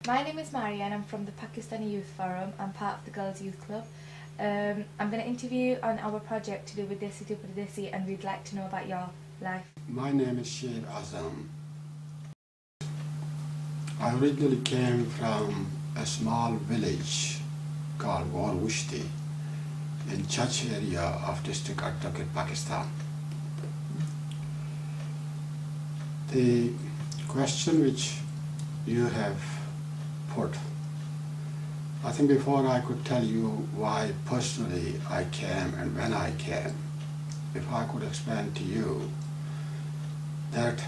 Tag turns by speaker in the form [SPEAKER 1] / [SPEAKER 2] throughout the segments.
[SPEAKER 1] My name is Maria and I'm from the Pakistani Youth Forum. I'm part of the Girls Youth Club. I'm going to interview on our project to do with Desi to Pardesi, and we'd like to know about your life.
[SPEAKER 2] My name is Sheikh Azam. I originally came from a small village called Warwushti in Church area of district Uttarakhand, Pakistan. The question which you have put, I think before I could tell you why personally I came and when I came, if I could explain to you that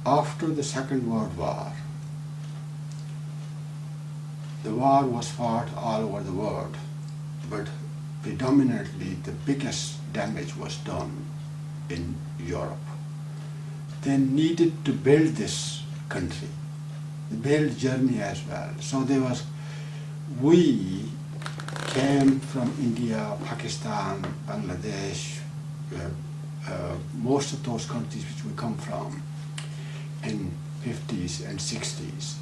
[SPEAKER 2] after the Second World War, the war was fought all over the world, but predominantly the biggest damage was done in Europe. They needed to build this country, build Germany as well. So we came from India, Pakistan, Bangladesh, most of those countries which we come from in 50s and 60s,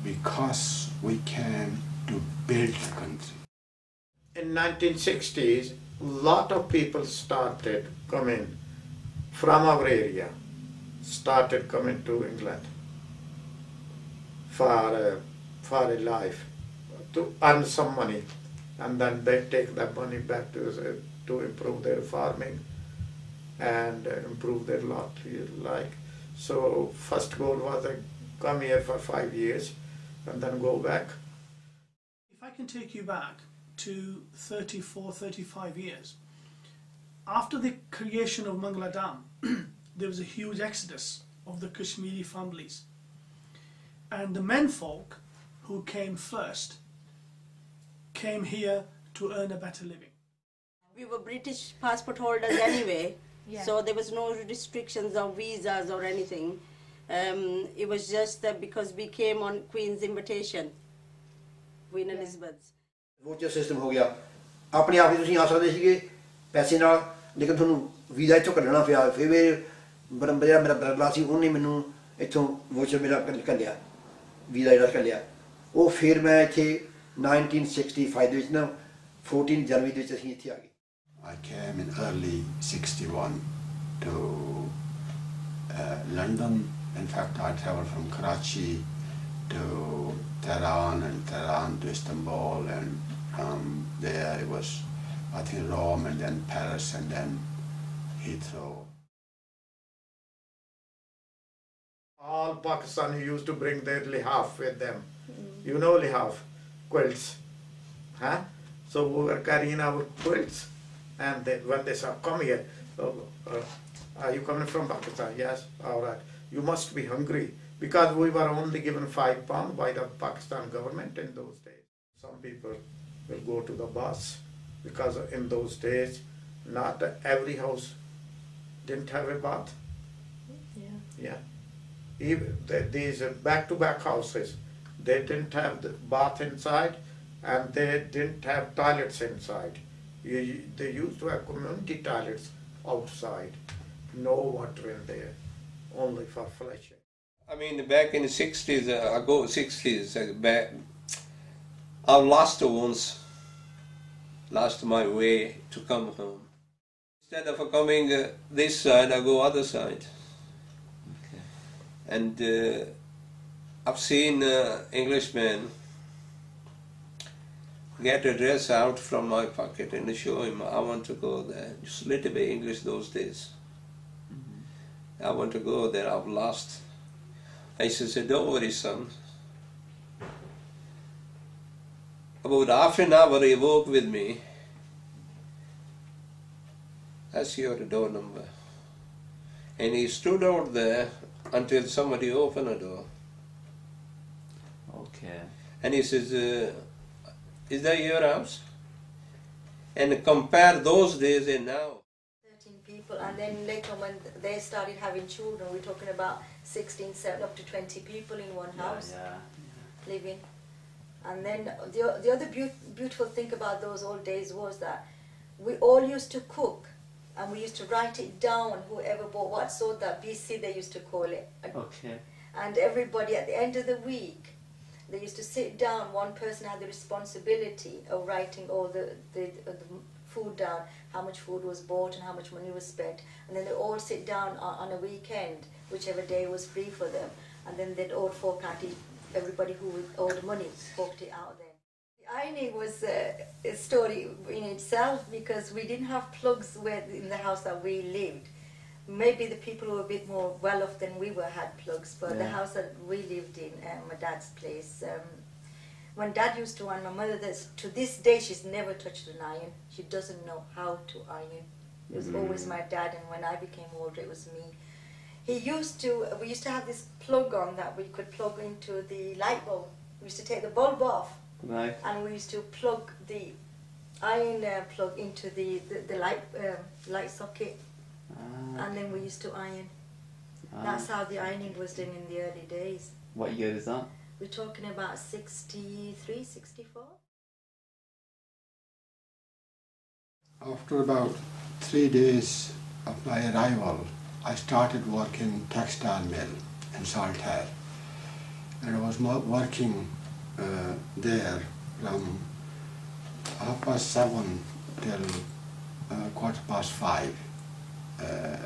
[SPEAKER 2] because we came to build the country.
[SPEAKER 3] In 1960s, a lot of people started coming from our area, started coming to England for a life, to earn some money, and then they take that money back to improve their farming and improve their lot. So first goal was to come here for 5 years and then go back.
[SPEAKER 4] If I can take you back to 34, 35 years, after the creation of Mangla Dam, there was a huge exodus of the Kashmiri families. And the menfolk who came first came here to earn a better living.
[SPEAKER 5] We were British passport holders anyway,
[SPEAKER 1] Yeah.
[SPEAKER 5] so there was no restrictions of visas or anything. It was just that because we came on Queen's invitation, Queen Elizabeth's.
[SPEAKER 6] Voucher system ਹੋ ਗਿਆ ਆਪਣੇ ਆਪ ਹੀ ਤੁਸੀਂ ਆ ਸਕਦੇ ਸੀਗੇ ਪੈਸੇ ਨਾਲ ਲੇਕਿਨ ਤੁਹਾਨੂੰ ਵੀਜ਼ਾ ਇੱਥੋਂ ਕੱਢਣਾ ਪਿਆ ਫਿਰ ਜਿਹੜਾ ਮੇਰਾ ਬਰਲਾ ਸੀ ਉਹਨੇ ਮੈਨੂੰ ਇੱਥੋਂ ਵੋਚਰ ਮੇਰਾ ਕੱਢਿਆ ਵੀਜ਼ਾ ਜਿਹੜਾ ਕੱਢਿਆ ਉਹ ਫਿਰ ਮੈਂ ਇੱਥੇ 1965 ਦੇ ਵਿੱਚ ਨਾ 14 ਜਨਵਰੀ ਦੇ ਵਿੱਚ ਅਸੀਂ ਇੱਥੇ ਆ ਗਏ
[SPEAKER 2] I came in early 61 to London. In fact, I traveled from Karachi to Tehran and Tehran to Istanbul, and from there it was, I think, Rome and then Paris and then Heathrow.
[SPEAKER 3] All Pakistani used to bring their lihaf with them. You know lihaf, quilts. Huh? So we were carrying our quilts, and when they saw, come here, are you coming from Pakistan? Yes, all right. You must be hungry, because we were only given £5 by the Pakistan government in those days. Some people will go to the bus, because in those days, not every house didn't have a bath. Yeah. Even these back-to-back houses, they didn't have the bath inside, and they didn't have toilets inside. They used to have community toilets outside. No water in there, only for flushing.
[SPEAKER 7] I mean, back in the 60s, back, I lost my way to come home. Instead of coming this side, I go other side. Okay. And I've seen Englishmen get a dress out from my pocket and show him, I want to go there. Just a little bit English those days. Mm-hmm. I want to go there, I've lost. I said, don't worry, son. About half an hour he walked with me. That's your door number. And he stood out there until somebody opened a door.
[SPEAKER 8] Okay.
[SPEAKER 7] And he says, is that your house? And compare those days and now.
[SPEAKER 9] 13 people, and then later when they started having children, we're talking about 16, 7, up to 20 people in one house living. And then the other beautiful thing about those old days was that we all used to cook, and we used to write it down, whoever bought what, so that BC they used to call it.
[SPEAKER 8] Okay.
[SPEAKER 9] and everybody at the end of the week, they used to sit down. One person had the responsibility of writing all the food down, how much food was bought and how much money was spent, and then they all sit down on a weekend, whichever day was free for them, and then they'd all fork out, everybody who owed money forked it out then. The ironing was a story in itself, because we didn't have plugs in the house that we lived. Maybe the people who were a bit more well off than we were had plugs, but the house that we lived in, my dad's place, when Dad used to iron, my mother, to this day, she's never touched an iron. She doesn't know how to iron. It was always my dad, and when I became older, it was me. We used to have this plug on that we could plug into the light bulb. We used to take the bulb off,
[SPEAKER 8] right,
[SPEAKER 9] and we used to plug the iron plug into the light socket, and then we used to iron. That's how the ironing was done in the early days.
[SPEAKER 8] What year is that?
[SPEAKER 9] We're talking about 63, 64.
[SPEAKER 2] After about 3 days of my arrival, I started working textile mill in Saltaire, and I was working there from 7:30 till 5:15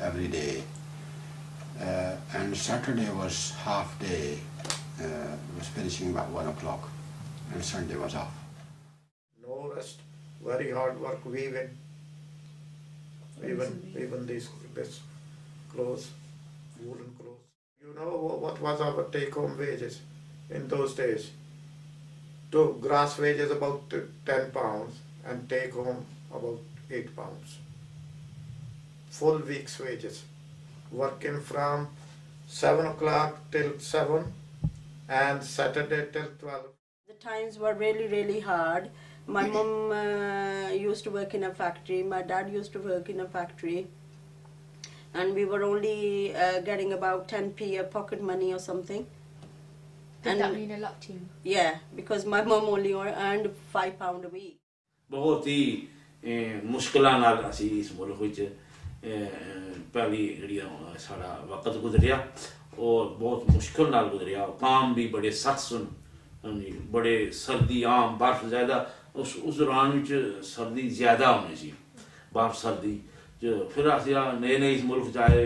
[SPEAKER 2] every day, and Saturday was half day. Was finishing about 1 o'clock, and Sunday was off.
[SPEAKER 3] No rest, very hard work weaving. Even this clothes, woolen clothes. You know what was our take-home wages in those days? So gross wages about 10 pounds and take home about 8 pounds. Full week's wages. Working from 7 o'clock till 7 and Saturday till 12.
[SPEAKER 5] The times were really, really hard. My mum used to work in a factory, my dad used to work in a factory, and we were only getting about 10p a pocket money or something.
[SPEAKER 1] Did that mean a lot to you?
[SPEAKER 5] Yeah, because my mum only earned £5 a week.
[SPEAKER 10] बहुत ही मुश्किलां नाल असी इस मुल्क विच पहली जेहड़ी साडा वक्त गुजरिया और बहुत मुश्किल नाल गुजरिया काम भी बड़े सख्त सुन बड़े सर्दी आम बर्फ ज्यादा उस दौरान विच सर्दी ज्यादा होनी सी बर्फ सर्दी फिर असी नए नए इस मुल्क जाए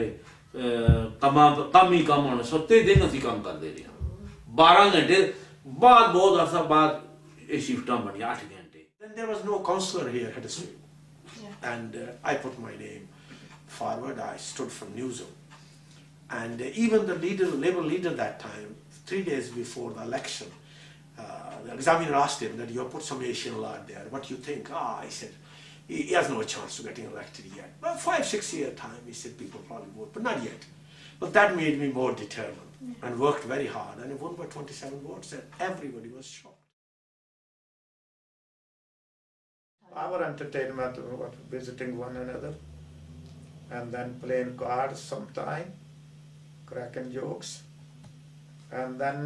[SPEAKER 10] कम ही कम होने 7 दिन असी काम करते रहे 12 घंटे बाद बहुत अरसा बाद ये शिफ्टां बनी 8 घंटे.
[SPEAKER 11] Then there was no councillor here at the street, and I put my name forward. I stood from Newsom, and even the Labour leader that time, 3 days before the election, the examiner asked him that you have put some Asian lad there. What do you think? I said he has no chance to getting elected yet. Well, 5-6 year time, he said people probably vote, but not yet. But that made me more determined and worked very hard, and it won by 27 votes, and everybody was shocked.
[SPEAKER 3] Our entertainment was visiting one another and then playing cards sometime, cracking jokes, and then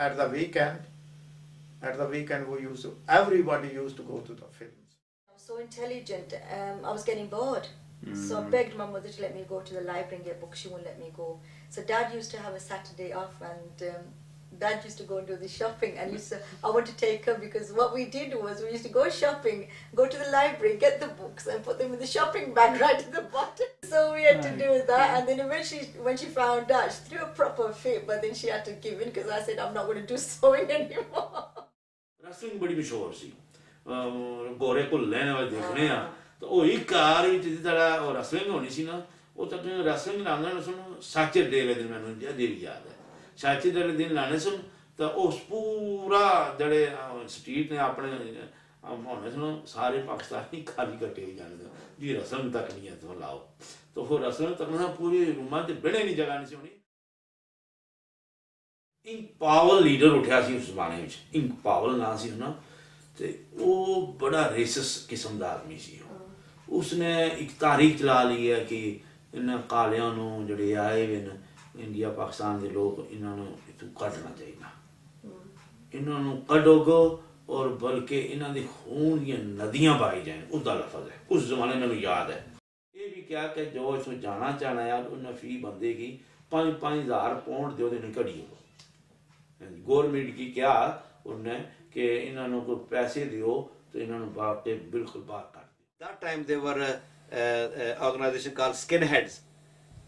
[SPEAKER 3] at the weekend everybody used to go to the films.
[SPEAKER 9] I was so intelligent, I was getting bored. So I begged my mother to let me go to the library and get books. She wouldn't let me go. So Dad used to have a Saturday off, and Dad used to go and do the shopping, and I want to take her, because what we did was we used to go shopping, go to the library, get the books and put them in the shopping bag right at the bottom. So we had to do that, and then eventually when she found out, she threw a proper fit, but then she had to give in because I said I'm not going to do sewing anymore.
[SPEAKER 10] Wrestling बड़ी मशहूर सी गोरे को लेने वाले देखने आ तो वो एक car which जिहड़ा wrestling होनी सी ना वो तक wrestling लाने ना सुनो साचे डे वाले दिन मैंने देवी याद है साचे डे वाले दिन लाने सुन तो उस पूरा जड़े स्ट्रीट ने अपने होने सुनो सारे पाकिस्तानी खाली कटे हुए जाने थे जी wrestling तक नहीं है तो लाओ तो फिर wrestling तक ना पूरी रूमां ते बड़े नहीं जगह नहीं सी होनी. इंक पावल लीडर उठा सी उस जमाने में इंक पावल ना सी ना ते वो बड़ा रेसिस किस्म दा आदमी सी उसने एक तारीख चला ली है कि इन कालियां नु जड़े आए वे इंडिया पाकिस्तान दे लोग इन्हां नु इथों कढना चाहिए इन्हां नु कढोगो और बल्कि इन्हां दी खून दी नदियां बहाई जाएं उसदा लफ्ज है उस जमाने में याद है ये भी क्या कि जो इसमें जाना चाहना यार उन फी बंदे की 5,000 पाउंड दे उन्हें कढ़ी गवर्नमेंट की क्या उन्हें कि इन्होंने को पैसे दियो तो इन्होंने बात के बिल्कुल बात कर दी.
[SPEAKER 6] That time there were organization called skinheads,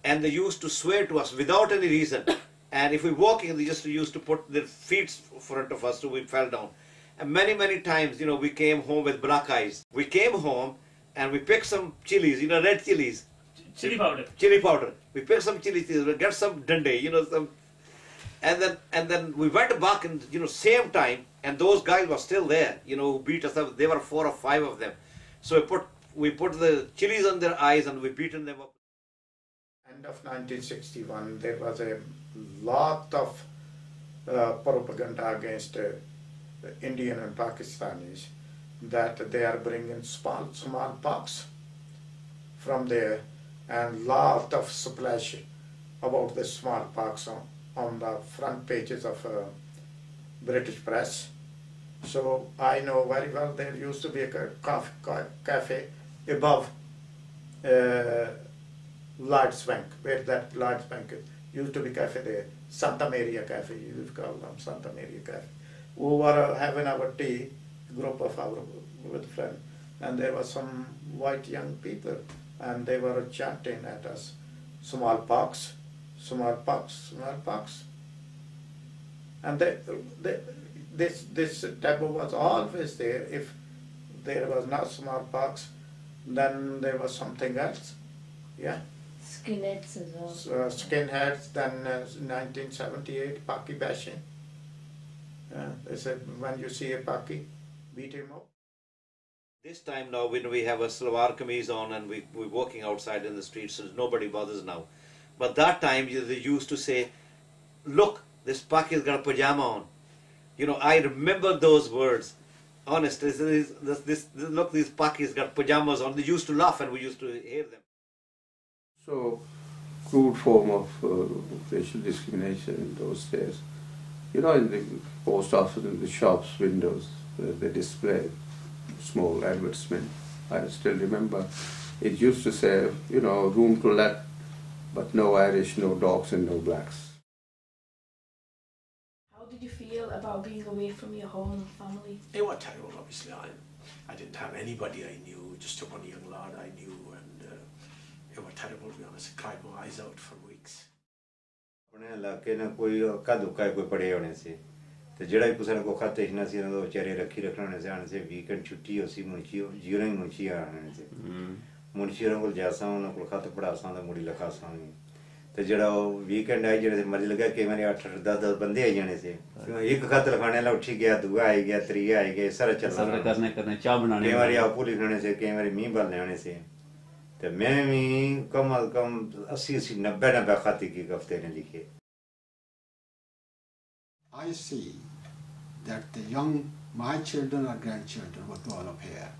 [SPEAKER 6] and they used to swear to us without any reason. And if we walking, they just used to put their feet in front of us so we fell down. And many times, you know, we came home with black eyes. We came home and we picked some chilies, you know, red chilies.
[SPEAKER 8] Chili powder.
[SPEAKER 6] Chili powder. We picked some chilies, we get some dande, you know, some. And then we went back in, you know, same time, and those guys were still there, you know, who beat us up. There were 4 or 5 of them. So we put the chilies on their eyes and we beaten them up.
[SPEAKER 3] End of 1961, there was a lot of propaganda against Indian and Pakistanis that they are bringing smallpox from there, and lot of splash about the smallpox on the front pages of British press. So I know very well there used to be a cafe above Lord's Bank, where that Lord's Bank is. Used to be cafe there, Santa Maria Cafe, you used to call them Santa Maria Cafe. We were having our tea, group of our with friends, and there were some white young people, and they were chanting at us, smallpox, smallpox, smallpox. And this taboo was always there. If there was not smallpox, then there was something else. Yeah.
[SPEAKER 9] Skinheads as well.
[SPEAKER 3] Skinheads, then 1978, Paki bashing. They said, when you see a Paki, beat him up.
[SPEAKER 6] This time now, when we have a salwar kameez on and we're walking outside in the streets, so nobody bothers now. But that time, they used to say, look, this Paki's got a pajama on. You know, I remember those words. Honestly, look, these Pakis got pajamas on. They used to laugh and we used to hear them.
[SPEAKER 7] So, crude form of racial discrimination in those days. You know, in the post office, in the shops, windows, they display small advertisement. I still remember it used to say, you know, room to let, but no Irish, no dogs and no blacks.
[SPEAKER 12] How did you feel about being away from your home and family?
[SPEAKER 11] It was terrible, obviously. I didn't have anybody I knew, just one young lad I knew, and it was terrible, to be honest. I cried my eyes out for weeks.
[SPEAKER 13] अपने इलाके ने कोई अक्का दुक्का कोई पड़े होने से तो जड़ा भी कुछ ना को खाते ही ना सी ना तो बेचारे रखी रखने से आने से वीकेंड छुट्टी होती मुंशी जीरो ही मुंशी आने से मुंशियों को जैसा उन्हें को खाते पड़ा आसान तो मुड़ी लखा आसान तो जड़ा वीकेंड आई जड़े से मर्जी लगा कि मेरे 8-10 बंदे आई जाने से एक खाते लखाने ला उठी गया दुआ आई गया त्रिया आई गया सारा चल रहा
[SPEAKER 14] करने चाय बनाने
[SPEAKER 13] कई बारी आपू लिखने से कई बारी मींह भरने आने से तो मैं भी कम अज कम 80-90 खाते की हफ्ते ने लिखे.
[SPEAKER 2] I see that the my children or grandchildren will grow up here.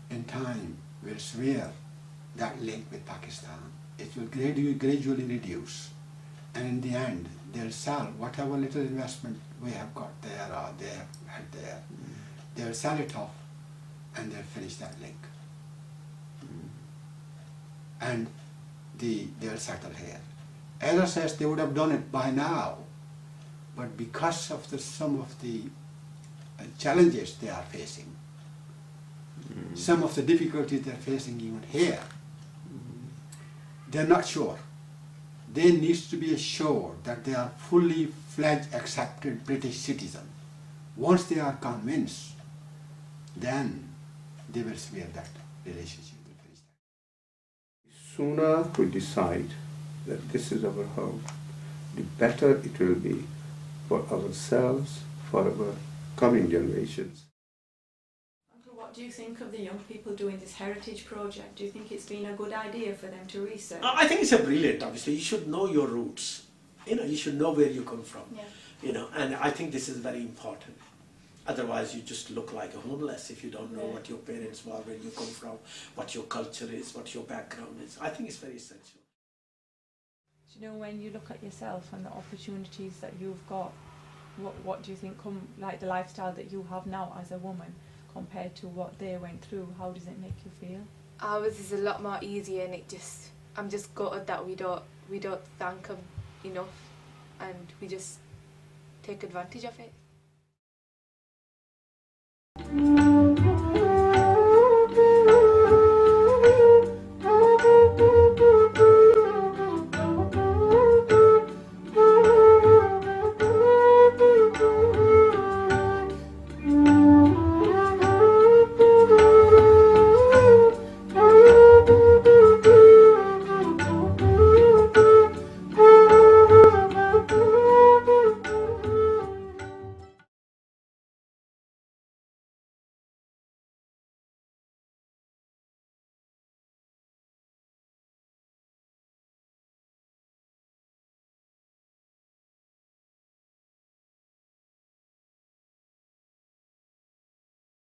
[SPEAKER 2] In time, will swear that link with Pakistan. It will gradually reduce, and in the end, they'll sell whatever little investment we have got there or they have had there. They'll sell it off, and they'll finish that link. And they'll settle here. Ella says they would have done it by now, but because of some of the challenges they are facing, some of the difficulties they're facing even here, they're not sure. They need to be assured that they are fully fledged accepted British citizens. Once they are convinced, then they will swear that relationship.
[SPEAKER 7] The sooner we decide that this is our home, the better it will be for ourselves, for our coming generations.
[SPEAKER 12] Uncle, what do you think of the young people doing this heritage project? Do you think it's been a good idea for them to research?
[SPEAKER 11] I think it's a brilliant, obviously. You should know your roots. You know, you should know where you come from.
[SPEAKER 12] Yeah.
[SPEAKER 11] You know, and I think this is very important. Otherwise, you just look like a homeless if you don't know what your parents were, where you come from, what your culture is, what your background is. I think it's very essential.
[SPEAKER 15] Do you know, when you look at yourself and the opportunities that you've got, what do you think like the lifestyle that you have now as a woman compared to what they went through? How does it make you feel?
[SPEAKER 1] Ours is a lot more easier, and I'm just gutted that we don't we don't thank them enough, and we just take advantage of it.